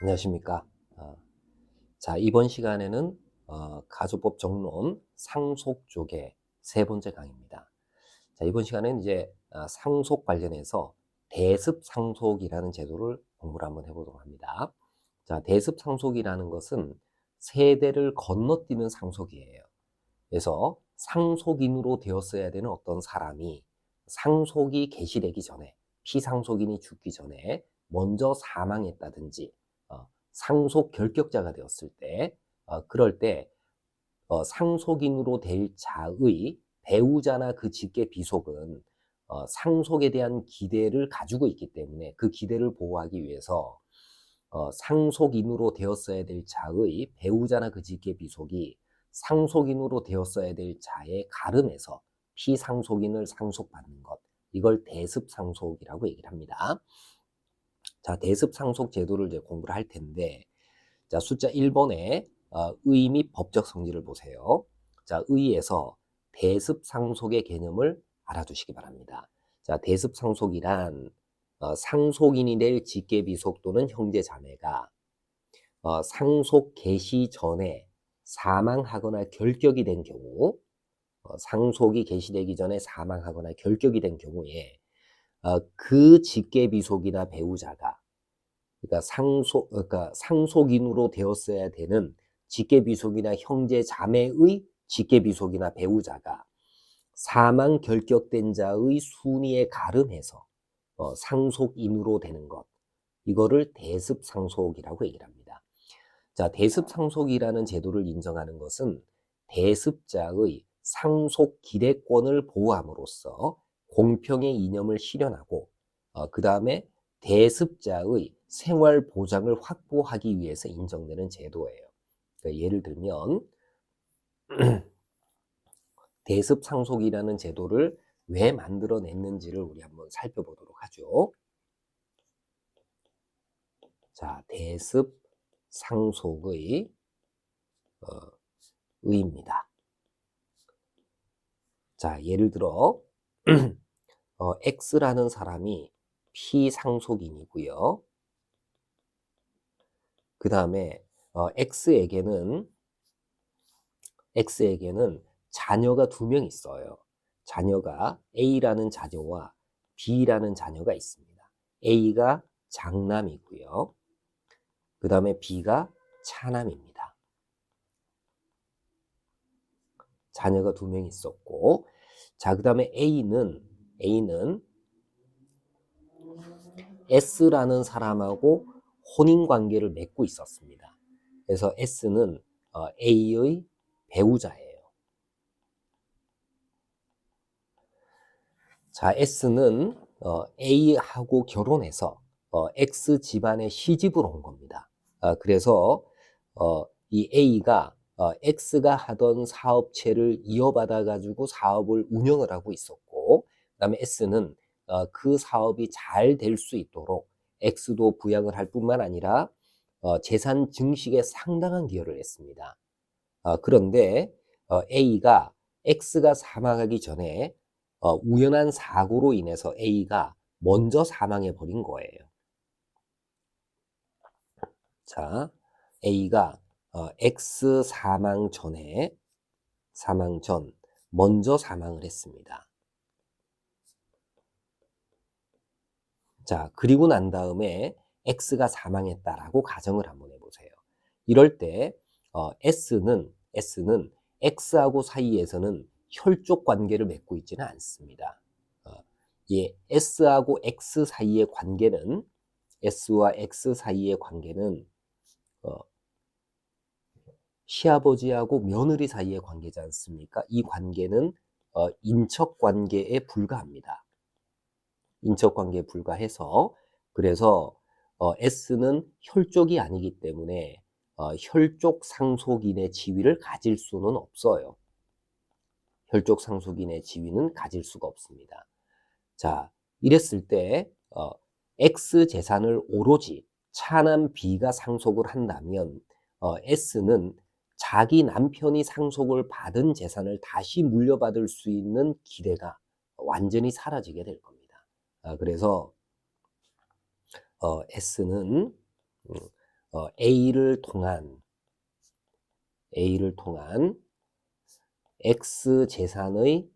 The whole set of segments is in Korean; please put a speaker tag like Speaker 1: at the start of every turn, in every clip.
Speaker 1: 안녕하십니까. 자, 이번 시간에는 가소법 정론 상속 쪽의 세 번째 강의입니다. 자, 이번 시간에는 이제 상속 관련해서 대습 상속이라는 제도를 공부를 한번 해보도록 합니다. 자, 대습 상속이라는 것은 세대를 건너뛰는 상속이에요. 그래서 상속인으로 되었어야 되는 어떤 사람이 상속이 개시되기 전에, 피상속인이 죽기 전에 먼저 사망했다든지 상속 결격자가 되었을 때, 그럴 때 상속인으로 될 자의 배우자나 그 직계 비속은 상속에 대한 기대를 가지고 있기 때문에 그 기대를 보호하기 위해서 상속인으로 되었어야 될 자의 배우자나 그 직계 비속이 상속인으로 되었어야 될 자의 가름에서 피상속인을 상속받는 것, 이걸 대습상속이라고 얘기를 합니다. 자, 대습상속 제도를 이제 공부를 할 텐데, 자, 숫자 1번에 의 및 법적 성질을 보세요. 자, 의에서 대습상속의 개념을 알아두시기 바랍니다. 자, 대습상속이란 상속인이 될 직계비속 또는 형제자매가 상속 개시 전에 사망하거나 결격이 된 경우, 상속이 개시되기 전에 사망하거나 결격이 된 경우에 그 직계비속이나 배우자가 그러니까 상속인으로 되었어야 되는 직계비속이나 형제자매의 직계비속이나 배우자가 사망 결격된 자의 순위에 가름해서 상속인으로 되는 것, 이거를 대습상속이라고 얘기를 합니다. 자, 대습상속이라는 제도를 인정하는 것은 대습자의 상속 기대권을 보호함으로써 공평의 이념을 실현하고 그 다음에 대습자의 생활 보장을 확보하기 위해서 인정되는 제도예요. 그러니까 예를 들면 대습상속이라는 제도를 왜 만들어냈는지를 우리 한번 살펴보도록 하죠. 자, 대습상속의 의입니다. 자, 예를 들어 X라는 사람이 피상속인이고요. 그 다음에 X에게는 자녀가 2명 있어요. 자녀가 A라는 자녀와 B라는 자녀가 있습니다. A가 장남이고요. 그 다음에 B가 차남입니다. 자녀가 2명 있었고, 자, 그 다음에 A는 S라는 사람하고 혼인관계를 맺고 있었습니다. 그래서 S는 A의 배우자예요. 자, S는 A하고 결혼해서 X 집안에 시집을 온 겁니다. 그래서 이 A가 X가 하던 사업체를 이어받아 가지고 사업을 운영을 하고 있었고, 그 다음에 S는 그 사업이 잘 될 수 있도록 X도 부양을 할 뿐만 아니라 재산 증식에 상당한 기여를 했습니다. 그런데 A가 X가 사망하기 전에 우연한 사고로 인해서 A가 먼저 사망해 버린 거예요. 자, A가 X 사망 전 먼저 사망을 했습니다. 자, 그리고 난 다음에 X가 사망했다라고 가정을 한번 해보세요. 이럴 때 S는 X하고 사이에서는 혈족 관계를 맺고 있지는 않습니다. S하고 X 사이의 관계는, S와 X 사이의 관계는 시아버지하고 며느리 사이의 관계지 않습니까? 이 관계는 인척 관계에 불과합니다. 인척 관계에 불과해서, 그래서 S는 혈족이 아니기 때문에 혈족 상속인의 지위를 가질 수는 없어요. 혈족 상속인의 지위는 가질 수가 없습니다. 자, 이랬을 때 X 재산을 오로지 차남 B가 상속을 한다면 S는 자기 남편이 상속을 받은 재산을 다시 물려받을 수 있는 기대가 완전히 사라지게 될 겁니다. 그래서 S는 A를 통한 X 재산의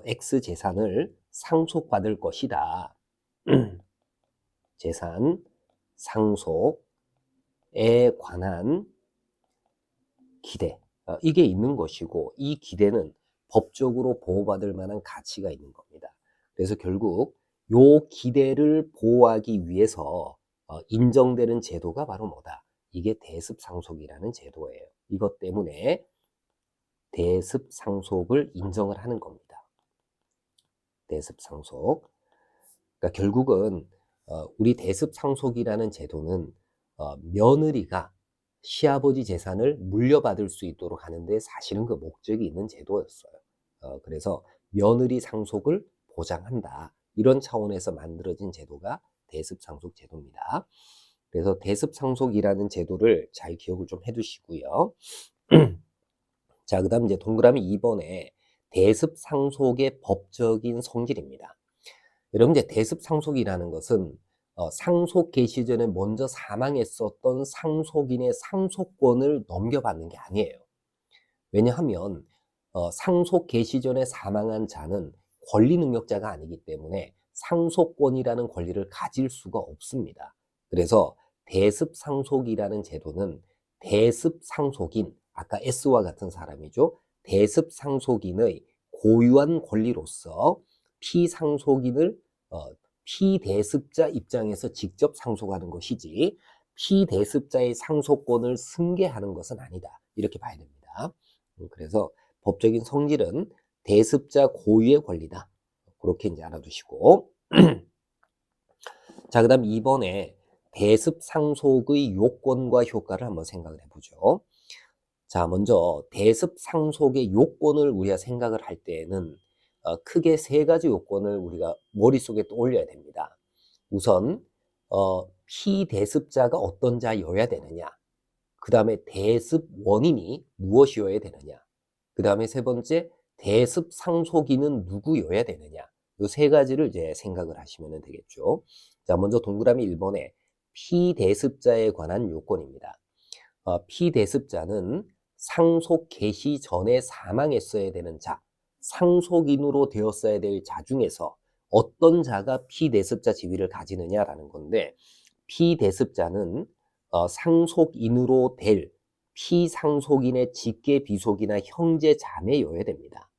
Speaker 1: X 재산을 상속받을 것이다. 재산 상속에 관한 기대, 이게 있는 것이고, 이 기대는 법적으로 보호받을 만한 가치가 있는 겁니다. 그래서 결국 요 기대를 보호하기 위해서 인정되는 제도가 바로 뭐다? 이게 대습상속이라는 제도예요. 이것 때문에 대습상속을 인정을 하는 겁니다. 대습상속. 그러니까 결국은 우리 대습상속이라는 제도는 며느리가 시아버지 재산을 물려받을 수 있도록 하는데 사실은 그 목적이 있는 제도였어요. 그래서 며느리 상속을 보장한다. 이런 차원에서 만들어진 제도가 대습상속 제도입니다. 그래서 대습상속이라는 제도를 잘 기억을 좀 해두시고요. 자, 그 다음 이제 동그라미 2번에 대습상속의 법적인 성질입니다. 여러분, 이제 대습상속이라는 것은 상속 개시 전에 먼저 사망했었던 상속인의 상속권을 넘겨받는 게 아니에요. 왜냐하면 상속 개시 전에 사망한 자는 권리 능력자가 아니기 때문에 상속권이라는 권리를 가질 수가 없습니다. 그래서 대습상속이라는 제도는 대습상속인, 아까 S와 같은 사람이죠. 대습상속인의 고유한 권리로서 피상속인을 피대습자 입장에서 직접 상속하는 것이지 피대습자의 상속권을 승계하는 것은 아니다. 이렇게 봐야 됩니다. 그래서 법적인 성질은 대습자 고유의 권리다. 그렇게 이제 알아두시고. 자, 그 다음 2번에 대습상속의 요건과 효과를 한번 생각을 해보죠. 자, 먼저 대습상속의 요건을 우리가 생각을 할 때에는 크게 세 가지 요건을 우리가 머릿속에 떠올려야 됩니다. 우선 피대습자가 어떤 자여야 되느냐, 그 다음에 대습 원인이 무엇이어야 되느냐, 그 다음에 세 번째 대습상속인은 누구여야 되느냐, 이 세 가지를 이제 생각을 하시면 되겠죠. 자, 먼저 동그라미 1번에 피대습자에 관한 요건입니다. 피대습자는 상속 개시 전에 사망했어야 되는 자, 상속인으로 되었어야 될 자 중에서 어떤 자가 피대습자 지위를 가지느냐라는 건데, 피대습자는 상속인으로 될 피상속인의 직계 비속이나 형제 자매여야 됩니다.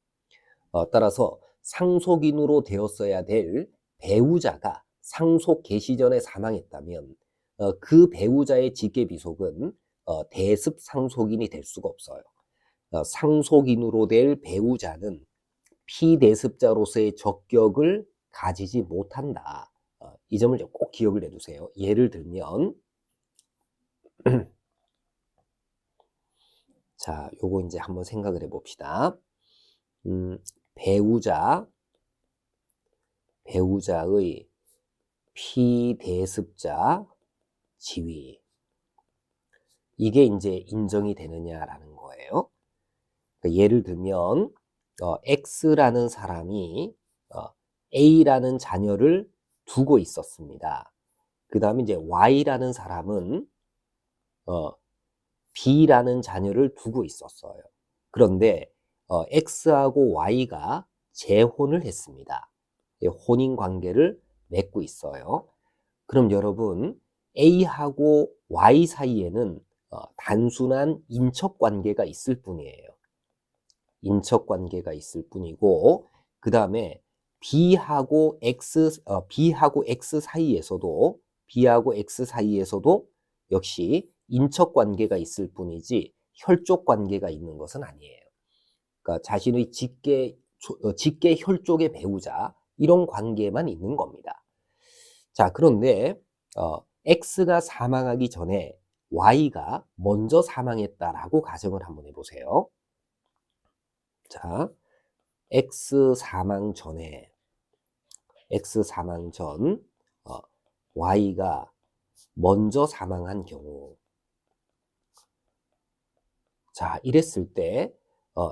Speaker 1: 따라서 상속인으로 되었어야 될 배우자가 상속 개시 전에 사망했다면 그 배우자의 직계 비속은 대습 상속인이 될 수가 없어요. 상속인으로 될 배우자는 피대습자로서의 적격을 가지지 못한다. 이 점을 꼭 기억을 해두세요. 예를 들면 자, 요거 이제 한번 생각을 해봅시다. 배우자의 피대습자 지위, 이게 이제 인정이 되느냐라는 거예요. 그러니까 예를 들면 X라는 사람이 A라는 자녀를 두고 있었습니다. 그 다음에 이제 Y라는 사람은 B라는 자녀를 두고 있었어요. 그런데 X하고 Y가 재혼을 했습니다. 혼인 관계를 맺고 있어요. 그럼 여러분, A하고 Y 사이에는 단순한 인척 관계가 있을 뿐이에요. 인척 관계가 있을 뿐이고, 그 다음에 B하고 X 사이에서도 역시 인척 관계가 있을 뿐이지 혈족 관계가 있는 것은 아니에요. 그러니까 자신의 직계 혈족의 배우자, 이런 관계만 있는 겁니다. 자, 그런데 X가 사망하기 전에 Y가 먼저 사망했다라고 가정을 한번 해보세요. 자, X 사망 전 Y가 먼저 사망한 경우, 자, 이랬을 때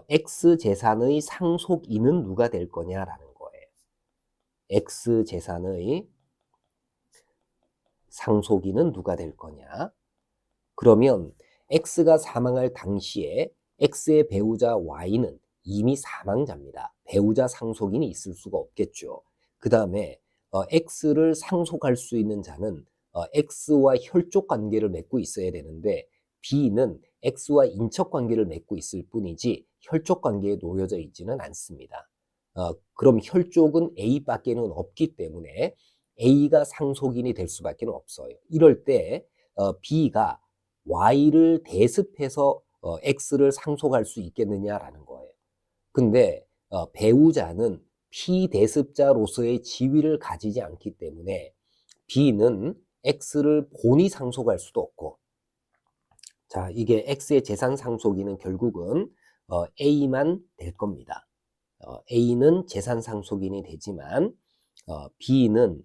Speaker 1: X 재산의 상속인은 누가 될 거냐라는 거예요. X 재산의 상속인은 누가 될 거냐? 그러면 X가 사망할 당시에 X의 배우자 Y는 이미 사망자입니다. 배우자 상속인이 있을 수가 없겠죠. 그 다음에 X를 상속할 수 있는 자는 X와 혈족 관계를 맺고 있어야 되는데 B는 X와 인척 관계를 맺고 있을 뿐이지 혈족 관계에 놓여져 있지는 않습니다. 그럼 혈족은 A밖에는 없기 때문에 A가 상속인이 될 수밖에 없어요. 이럴 때 B가 Y를 대습해서 X를 상속할 수 있겠느냐라는 거예요. 근데 배우자는 피대습자로서의 지위를 가지지 않기 때문에 B는 X를 본이 상속할 수도 없고, 자, 이게 X의 재산 상속인은 결국은 A만 될 겁니다. A는 재산 상속인이 되지만 B는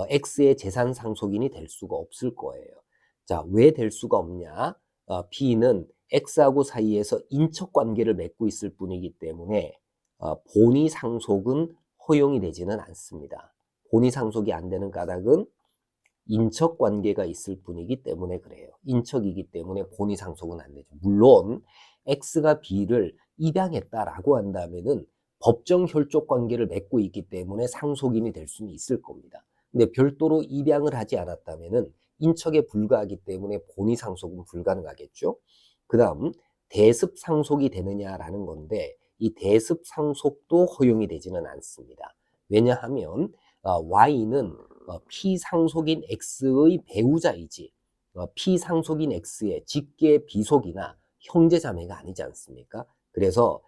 Speaker 1: X의 재산 상속인이 될 수가 없을 거예요. 자, 왜 될 수가 없냐? B는 X하고 사이에서 인척 관계를 맺고 있을 뿐이기 때문에 본위 상속은 허용이 되지는 않습니다. 본위 상속이 안 되는 까닭은 인척 관계가 있을 뿐이기 때문에 그래요. 인척이기 때문에 본위 상속은 안 되죠. 물론 X가 B를 입양했다라고 한다면은 법정 혈족 관계를 맺고 있기 때문에 상속인이 될 수는 있을 겁니다. 근데 별도로 입양을 하지 않았다면은 인척에 불과하기 때문에 본위 상속은 불가능하겠죠. 그 다음 대습 상속이 되느냐라는 건데 이 대습 상속도 허용이 되지는 않습니다. 왜냐하면 Y는 피상속인 X의 배우자이지 피상속인 X의 직계 비속이나 형제자매가 아니지 않습니까? 그래서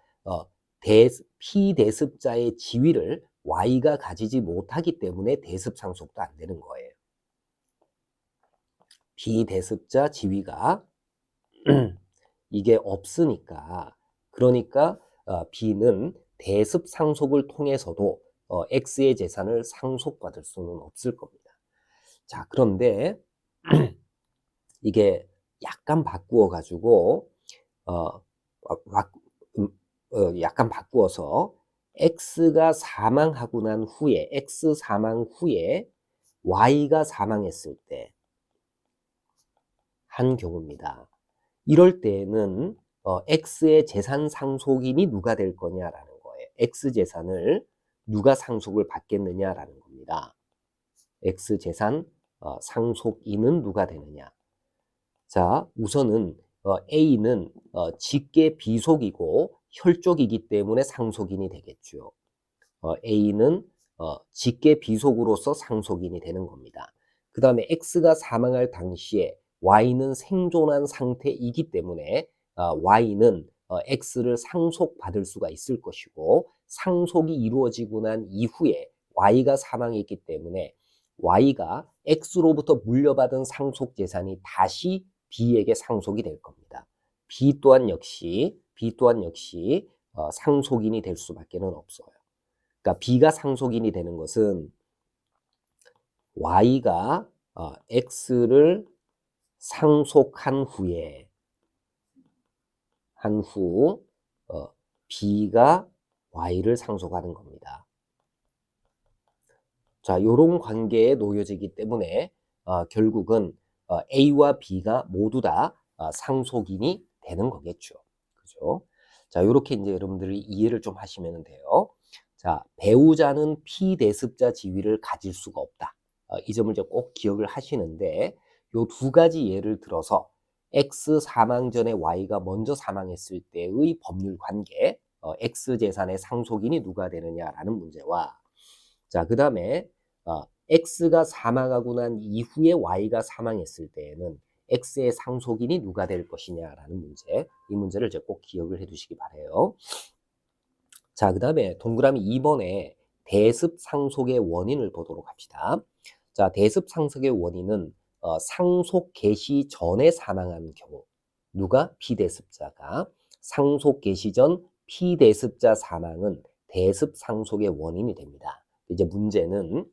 Speaker 1: 피대습자의 지위를 Y가 가지지 못하기 때문에 대습 상속도 안 되는 거예요. 피대습자 지위가 이게 없으니까, 그러니까 B는 대습 상속을 통해서도 X의 재산을 상속받을 수는 없을 겁니다. 자, 그런데 이게 약간 바꾸어 가지고 약간 바꾸어서 X가 사망하고 난 후에 X 사망 후에 Y가 사망했을 때 한 경우입니다. 이럴 때에는 X의 재산 상속인이 누가 될 거냐라는 거예요. X 재산을 누가 상속을 받겠느냐라는 겁니다. X 재산 상속인은 누가 되느냐. 자, 우선은 A는 직계 비속이고 혈족이기 때문에 상속인이 되겠죠. A는 직계 비속으로서 상속인이 되는 겁니다. 그 다음에 X가 사망할 당시에 Y는 생존한 상태이기 때문에 Y는 X를 상속받을 수가 있을 것이고 상속이 이루어지고 난 이후에 Y가 사망했기 때문에 Y가 X로부터 물려받은 상속 재산이 다시 B에게 상속이 될 겁니다. B 또한 역시 상속인이 될 수밖에 없어요. 그러니까 B가 상속인이 되는 것은 Y가 X를 상속한 후에 B가 Y를 상속하는 겁니다. 자, 요런 관계에 놓여지기 때문에 결국은 A와 B가 모두 다 상속인이 되는 거겠죠. 그죠? 자, 요렇게 이제 여러분들이 이해를 좀 하시면 돼요. 자, 배우자는 피대습자 지위를 가질 수가 없다. 이 점을 이제 꼭 기억을 하시는데 요 두 가지 예를 들어서 X 사망 전에 Y가 먼저 사망했을 때의 법률 관계, X 재산의 상속인이 누가 되느냐라는 문제와 자, 그 다음에 X가 사망하고 난 이후에 Y가 사망했을 때에는 X의 상속인이 누가 될 것이냐라는 문제, 이 문제를 이제 꼭 기억을 해 두시기 바래요. 자, 그 다음에 동그라미 2번에 대습 상속의 원인을 보도록 합시다. 자, 대습 상속의 원인은 상속 개시 전에 사망한 경우, 누가? 피대습자가. 상속 개시 전 피대습자 사망은 대습 상속의 원인이 됩니다. 이제 문제는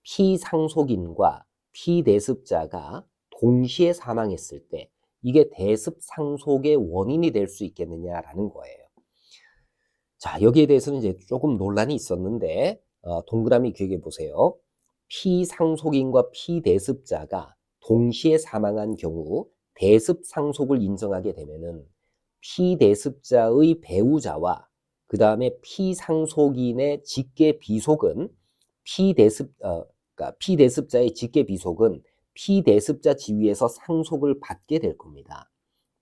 Speaker 1: 피상속인과 피대습자가 동시에 사망했을 때 이게 대습 상속의 원인이 될 수 있겠느냐라는 거예요. 자, 여기에 대해서는 이제 조금 논란이 있었는데 동그라미 기억해 보세요. 피상속인과 피대습자가 동시에 사망한 경우 대습 상속을 인정하게 되면은 피대습자의 배우자와 그 다음에 피상속인의 직계 비속은 그러니까 피대습자의 직계 비속은 피대습자 지위에서 상속을 받게 될 겁니다.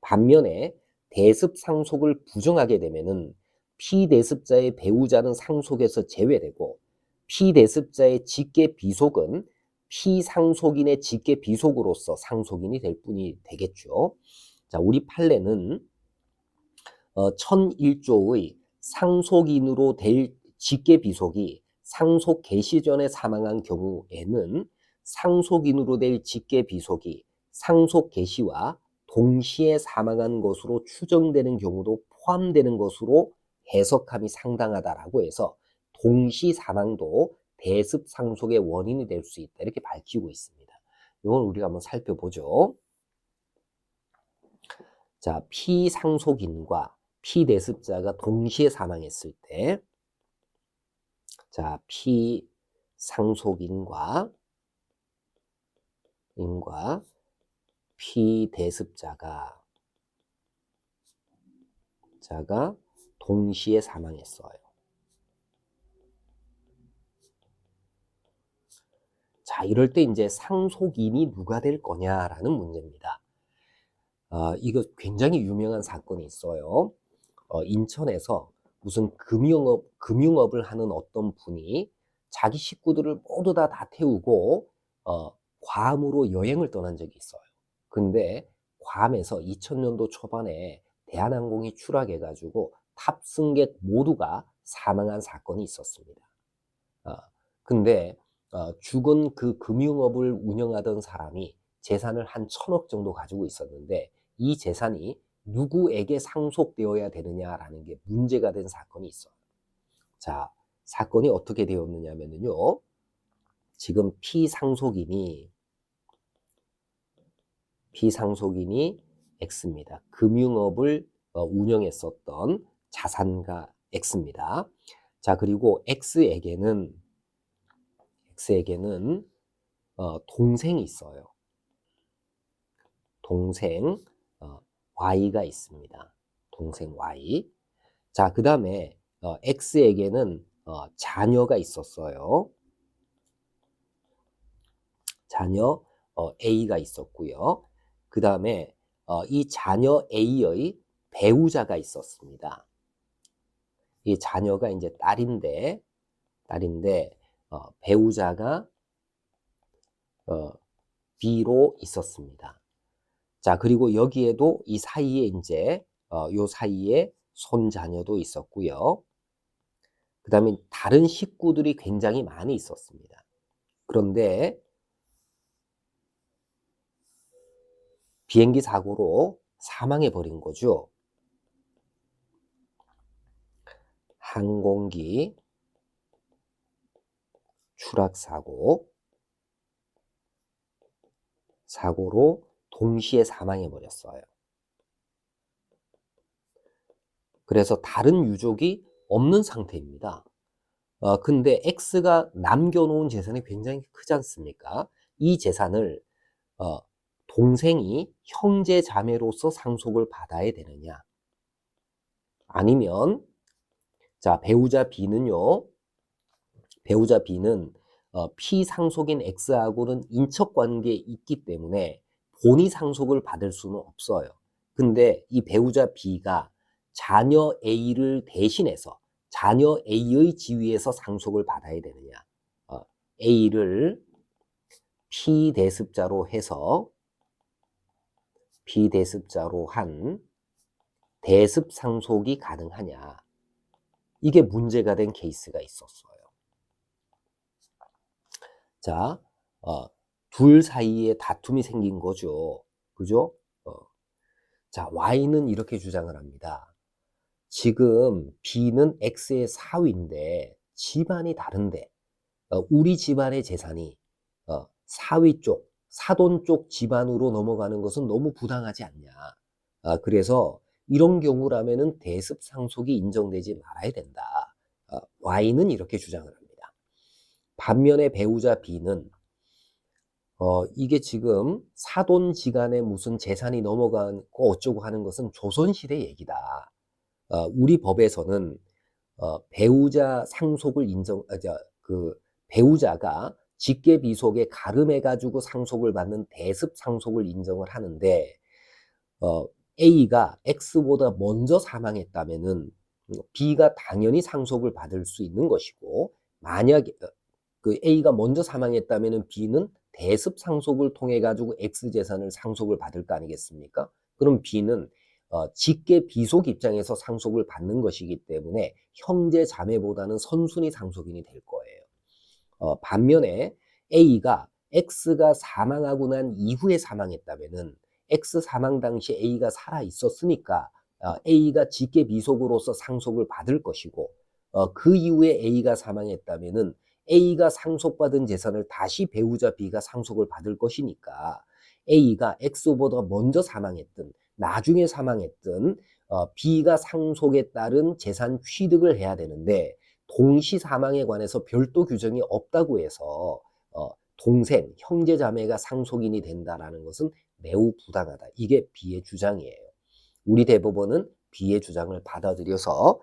Speaker 1: 반면에 대습 상속을 부정하게 되면은 피대습자의 배우자는 상속에서 제외되고 피대습자의 직계 비속은 피상속인의 직계 비속으로서 상속인이 될 뿐이 되겠죠. 자, 우리 판례는 1001조의 상속인으로 될 직계 비속이 상속 개시 전에 사망한 경우에는 상속인으로 될 직계 비속이 상속 개시와 동시에 사망한 것으로 추정되는 경우도 포함되는 것으로 해석함이 상당하다라고 해서 동시 사망도 대습 상속의 원인이 될 수 있다 이렇게 밝히고 있습니다. 이건 우리가 한번 살펴보죠. 자, 피상속인과 피대습자가 동시에 사망했을 때, 자, 피상속인과 피대습자가 동시에 사망했어요. 자, 이럴 때 이제 상속인이 누가 될 거냐라는 문제입니다. 이거 굉장히 유명한 사건이 있어요. 인천에서 무슨 금융업을 하는 어떤 분이 자기 식구들을 모두 다 태우고 괌으로 여행을 떠난 적이 있어요. 근데 괌에서 2000년도 초반에 대한항공이 추락해가지고 탑승객 모두가 사망한 사건이 있었습니다. 근데 죽은 그 금융업을 운영하던 사람이 재산을 한 1000억 정도 가지고 있었는데 이 재산이 누구에게 상속되어야 되느냐라는 게 문제가 된 사건이 있어요. 자, 사건이 어떻게 되었느냐면요. 지금 피상속인이 X입니다. 금융업을 운영했었던 자산가 X입니다. 자, 그리고 X에게는 동생이 있어요. 동생 Y가 있습니다. 동생 Y. 자, 그 다음에 X에게는 자녀가 있었어요. 자녀 A가 있었고요. 그 다음에 이 자녀 A의 배우자가 있었습니다. 이 자녀가 이제 딸인데 배우자가 B로 있었습니다. 자, 그리고 여기에도 이 사이에 이제 요 사이에 손자녀도 있었고요. 그 다음에 다른 식구들이 굉장히 많이 있었습니다. 그런데 비행기 사고로 사망해 버린 거죠. 항공기 추락 사고로 동시에 사망해 버렸어요. 그래서 다른 유족이 없는 상태입니다. 근데 X가 남겨놓은 재산이 굉장히 크지 않습니까? 이 재산을 동생이 형제 자매로서 상속을 받아야 되느냐? 아니면 자, 배우자 B는요. 배우자 B는 피상속인 X하고는 인척관계에 있기 때문에 본이 상속을 받을 수는 없어요. 근데 이 배우자 B가 자녀 A를 대신해서 자녀 A의 지위에서 상속을 받아야 되느냐. A를 피대습자로 해서 피대습자로 한 대습 상속이 가능하냐. 이게 문제가 된 케이스가 있었어요. 자, 둘 사이에 다툼이 생긴 거죠. 그죠? 자, Y는 이렇게 주장을 합니다. 지금 B는 X의 사위인데 집안이 다른데 우리 집안의 재산이 사위 쪽, 사돈 쪽 집안으로 넘어가는 것은 너무 부당하지 않냐. 그래서 이런 경우라면은 대습 상속이 인정되지 말아야 된다. Y는 이렇게 주장을 합니다. 반면에 배우자 B는 이게 지금 사돈지간에 무슨 재산이 넘어가고 어쩌고 하는 것은 조선시대 얘기다. 우리 법에서는 배우자 상속을 배우자가 직계비속에 가름해가지고 상속을 받는 대습 상속을 인정을 하는데, 어, A가 X보다 먼저 사망했다면은 B가 당연히 상속을 받을 수 있는 것이고, 만약에 그 A가 먼저 사망했다면은 B는 대습 상속을 통해 가지고 X 재산을 상속을 받을 거 아니겠습니까? 그럼 B는 직계 비속 입장에서 상속을 받는 것이기 때문에 형제 자매보다는 선순위 상속인이 될 거예요. 반면에 A가 X가 사망하고 난 이후에 사망했다면은 X 사망 당시 A가 살아 있었으니까 A가 직계 비속으로서 상속을 받을 것이고, 그 이후에 A가 사망했다면은 A가 상속받은 재산을 다시 배우자 B가 상속을 받을 것이니까 A가 X보다 먼저 사망했든 나중에 사망했든 B가 상속에 따른 재산 취득을 해야 되는데, 동시 사망에 관해서 별도 규정이 없다고 해서 동생, 형제 자매가 상속인이 된다라는 것은 매우 부당하다. 이게 B의 주장이에요. 우리 대법원은 B의 주장을 받아들여서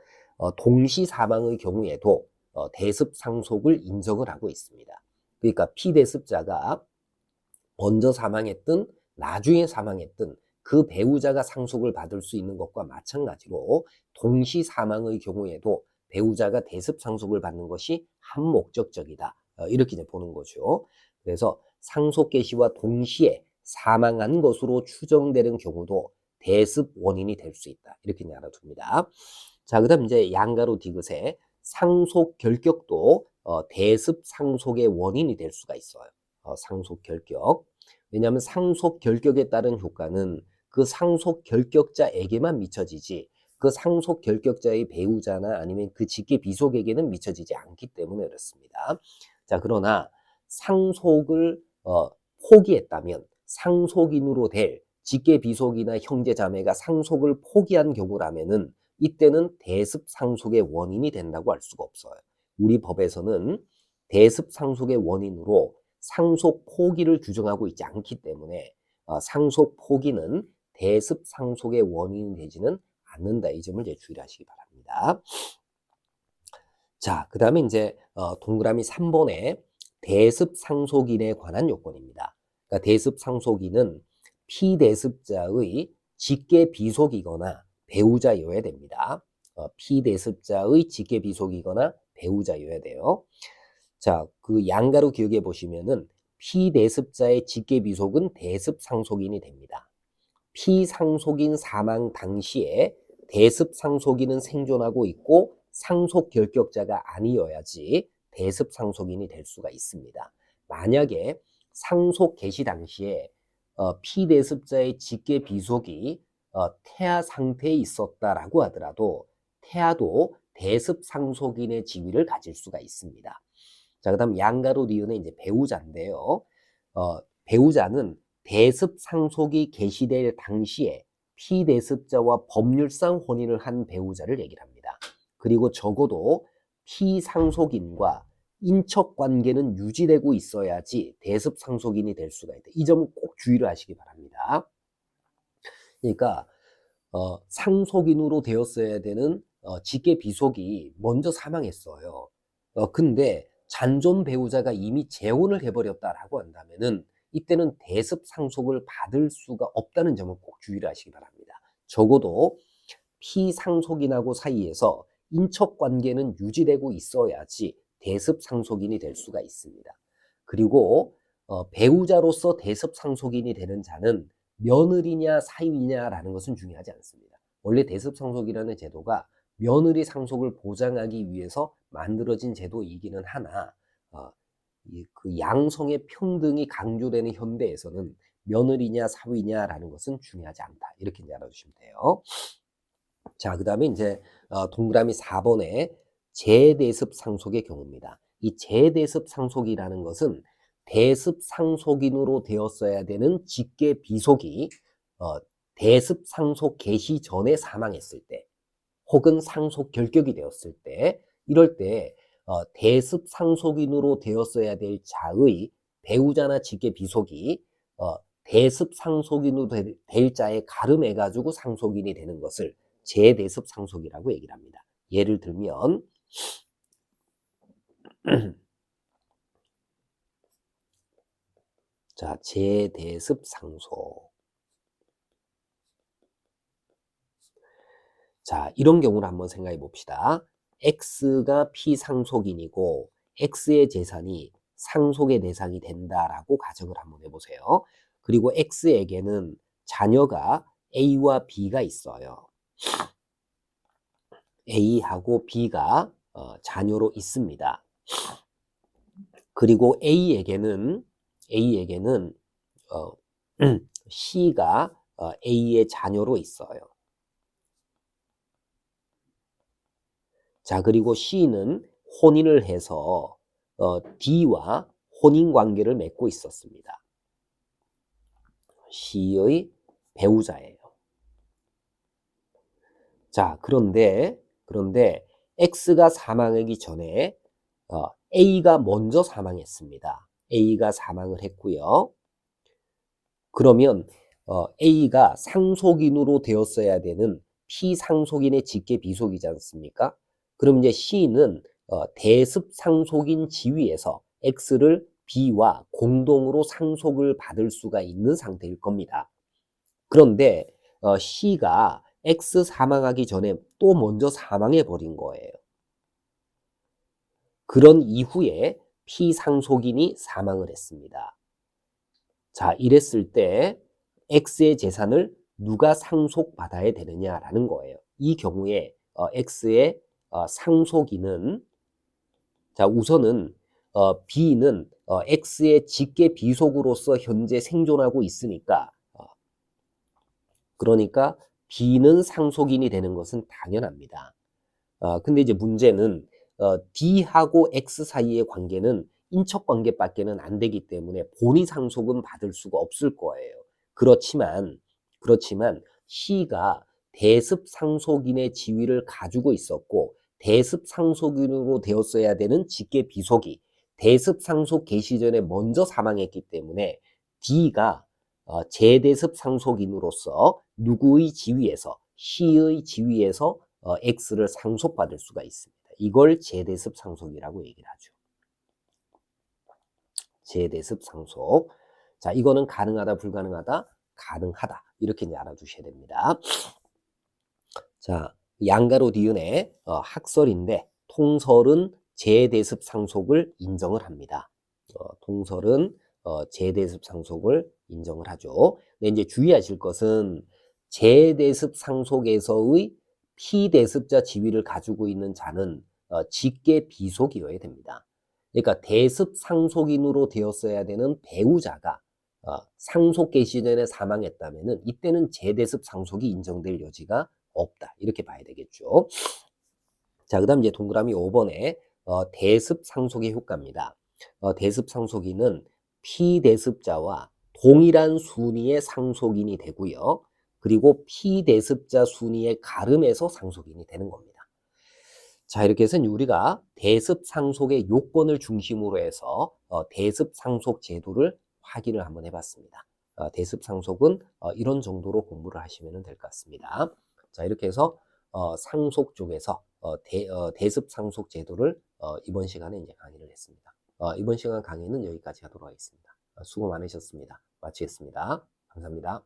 Speaker 1: 동시 사망의 경우에도 대습 상속을 인정을 하고 있습니다. 그러니까 피대습자가 먼저 사망했든 나중에 사망했든 그 배우자가 상속을 받을 수 있는 것과 마찬가지로 동시 사망의 경우에도 배우자가 대습 상속을 받는 것이 한목적적이다. 이렇게 이제 보는 거죠. 그래서 상속 개시와 동시에 사망한 것으로 추정되는 경우도 대습 원인이 될 수 있다. 이렇게 이제 알아둡니다. 자, 그다음 이제 양가로 디귿의 상속 결격도 대습 상속의 원인이 될 수가 있어요. 상속 결격. 왜냐하면 상속 결격에 따른 효과는 그 상속 결격자에게만 미쳐지지 그 상속 결격자의 배우자나 아니면 그 직계 비속에게는 미쳐지지 않기 때문에 그렇습니다. 자, 그러나 상속을 포기했다면 상속인으로 될 직계 비속이나 형제 자매가 상속을 포기한 경우라면은 이때는 대습 상속의 원인이 된다고 할 수가 없어요. 우리 법에서는 대습 상속의 원인으로 상속 포기를 규정하고 있지 않기 때문에 상속 포기는 대습 상속의 원인이 되지는 않는다. 이 점을 이제 주의하시기 바랍니다. 자, 그 다음에 이제 동그라미 3번에 대습 상속인에 관한 요건입니다. 그러니까 대습 상속인은 피대습자의 직계 비속이거나 배우자여야 됩니다. 피대습자의 직계 비속이거나 배우자여야 돼요. 자, 그 양가로 기억해 보시면은 피대습자의 직계 비속은 대습 상속인이 됩니다. 피상속인 사망 당시에 대습 상속인은 생존하고 있고 상속 결격자가 아니어야지 대습 상속인이 될 수가 있습니다. 만약에 상속 개시 당시에 피대습자의 직계 비속이 태아 상태에 있었다라고 하더라도 태아도 대습 상속인의 지위를 가질 수가 있습니다. 자, 그 다음 양가로 니은은 이제 배우자인데요. 배우자는 대습 상속이 개시될 당시에 피대습자와 법률상 혼인을 한 배우자를 얘기를 합니다. 그리고 적어도 피상속인과 인척 관계는 유지되고 있어야지 대습 상속인이 될 수가 있다. 이 점은 꼭 주의를 하시기 바랍니다. 그러니까 상속인으로 되었어야 되는 직계 비속이 먼저 사망했어요. 근데 잔존 배우자가 이미 재혼을 해버렸다라고 한다면은 이때는 대습 상속을 받을 수가 없다는 점을 꼭 주의를 하시기 바랍니다. 적어도 피상속인하고 사이에서 인척 관계는 유지되고 있어야지 대습 상속인이 될 수가 있습니다. 그리고 배우자로서 대습 상속인이 되는 자는 며느리냐 사위냐라는 것은 중요하지 않습니다. 원래 대습 상속이라는 제도가 며느리 상속을 보장하기 위해서 만들어진 제도이기는 하나 그 양성의 평등이 강조되는 현대에서는 며느리냐 사위냐라는 것은 중요하지 않다. 이렇게 이제 알아두시면 돼요. 자, 그 다음에 이제 동그라미 4번에 재대습 상속의 경우입니다. 이 재대습 상속이라는 것은 대습 상속인으로 되었어야 되는 직계 비속이 대습 상속 개시 전에 사망했을 때 혹은 상속 결격이 되었을 때 이럴 때 대습 상속인으로 되었어야 될 자의 배우자나 직계 비속이 대습 상속인으로 될 자에 가름해가지고 상속인이 되는 것을 제대습 상속이라고 얘기를 합니다. 예를 들면 자, 제대습 상속. 자, 이런 경우를 한번 생각해 봅시다. X가 피상속인이고 X의 재산이 상속의 대상이 된다라고 가정을 한번 해보세요. 그리고 X에게는 자녀가 A와 B가 있어요. A하고 B가 자녀로 있습니다. 그리고 A에게는 C가 A의 자녀로 있어요. 자, 그리고 C는 혼인을 해서 D와 혼인 관계를 맺고 있었습니다. C의 배우자예요. 자, 그런데 X가 사망하기 전에 A가 먼저 사망했습니다. A가 사망을 했고요. 그러면 A가 상속인으로 되었어야 되는 피상속인의 직계 비속이지 않습니까? 그럼 이제 C는 대습 상속인 지위에서 X를 B와 공동으로 상속을 받을 수가 있는 상태일 겁니다. 그런데 C가 X 사망하기 전에 또 먼저 사망해 버린 거예요. 그런 이후에 피상속인이 사망을 했습니다. 자, 이랬을 때 X의 재산을 누가 상속받아야 되느냐라는 거예요. 이 경우에 X의 상속인은 자, 우선은 B는 X의 직계 비속으로서 현재 생존하고 있으니까 그러니까 B는 상속인이 되는 것은 당연합니다. 근데 이제 문제는 D하고 X 사이의 관계는 인척관계밖에는 안 되기 때문에 본의 상속은 받을 수가 없을 거예요. 그렇지만 C가 대습 상속인의 지위를 가지고 있었고 대습 상속인으로 되었어야 되는 직계 비속이 대습 상속 개시 전에 먼저 사망했기 때문에 D가 제대습 상속인으로서 누구의 지위에서 C의 지위에서 X를 상속받을 수가 있습니다. 이걸 제대습 상속이라고 얘기를 하죠. 제대습 상속. 자, 이거는 가능하다, 불가능하다, 가능하다. 이렇게 이제 알아두셔야 됩니다. 자, 양가로 디은의 학설인데 통설은 제대습 상속을 인정을 합니다. 통설은 제대습 상속을 인정을 하죠. 근데 이제 주의하실 것은 제대습 상속에서의 피대습자 지위를 가지고 있는 자는 직계 비속이어야 됩니다. 그러니까 대습 상속인으로 되었어야 되는 배우자가 상속 개시 전에 사망했다면은 이때는 제대습 상속이 인정될 여지가 없다. 이렇게 봐야 되겠죠. 자, 그다음 이제 동그라미 5번에 대습 상속의 효과입니다. 대습 상속인은 피대습자와 동일한 순위의 상속인이 되고요. 그리고 피대습자 순위의 가름에서 상속인이 되는 겁니다. 자, 이렇게 해서 우리가 대습 상속의 요건을 중심으로 해서 대습 상속 제도를 확인을 한번 해봤습니다. 대습 상속은 이런 정도로 공부를 하시면 될 것 같습니다. 자, 이렇게 해서 상속 쪽에서 대습 상속 제도를 이번 시간에 이제 강의를 했습니다. 이번 시간 강의는 여기까지 하도록 하겠습니다. 수고 많으셨습니다. 마치겠습니다. 감사합니다.